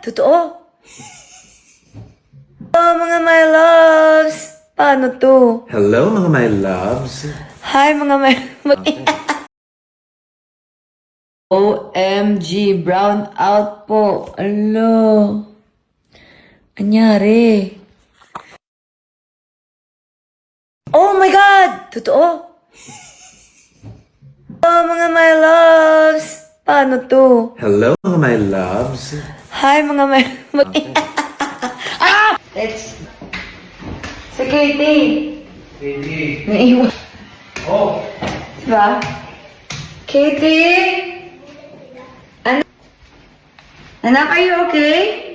Totoo? Hello, mga my loves! Paano to? Hello, mga my loves. Hi, mga my... OMG, brown out po. Alo. Anyari? Oh my God! Totoo? Hello, mga my loves! Paano to? Hello, mga my loves. Hi, mga my... Ah! Let's... Si Katie. Katie. Naiwan. Oh. Diba? Katie? Anak, are you okay?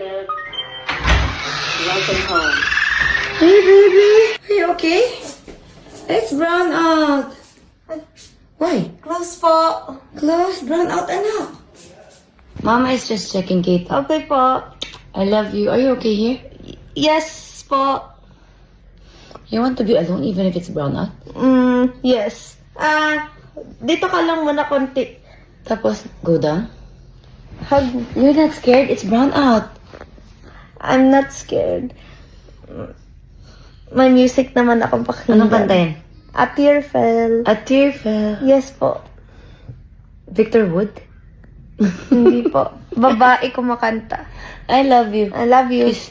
Welcome home. Hey, baby. Are you okay? It's brown out. Why? Close po. Close, brown out, anak. Mama is just checking Kate. Okay po. I love you. Are you okay here? Yes po. You want to be alone even if it's brown out? Yes. Dito ka lang muna konti. Tapos, go down? Hug. You're not scared? It's brown out. I'm not scared. May music naman akong pakinggan. Anong kanta yan? A Tear Fell. A tear fell. Yes po. Victor Wood? Hindi po. Babae kumakanta. I love you. I love you. Kiss.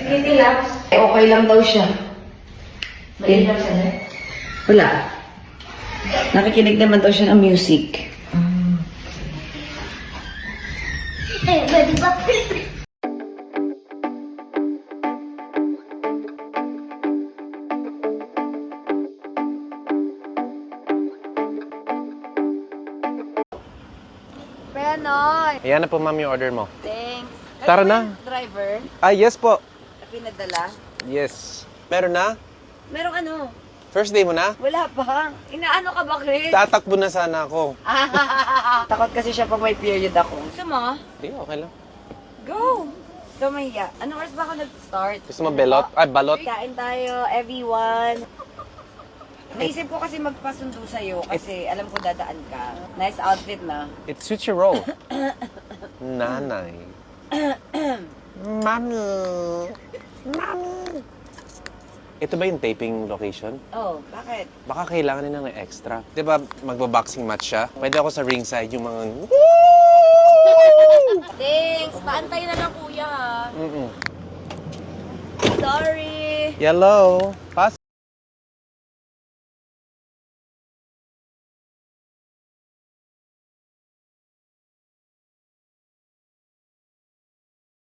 Sige, lang. Okay lang daw siya. Mainam siya na? Wala. Nakikinig naman daw siya ng music. Penoy. Ayan na po, ma'am, yung order mo. Thanks. Tara na. Driver. Yes po. Na pinadala. Yes. Meron na? Merong ano? First day mo na? Wala pa. Inaano ka ba, Chris? Tatakbo na sana ako. Takot kasi siya pag may period ako. Gusto mo? Hindi, okay lang. Go! Ikaw mahiya. Anong oras ba ako nag-start? Gusto mo belot? Ay, balot? Kain tayo, everyone. Naisip ko kasi magpasundo sa'yo kasi alam ko dadaan ka. Nice outfit na. It suits your role. Nanay. Mami. Mami. Ito ba yung taping location? Oh, bakit? Baka kailangan nila ng extra. Di ba magbaboxing match siya? Pwede ako sa ringside yung mga... Thanks! Paantay na lang kuya ha. Mm-mm. Sorry! Yellow. Pass.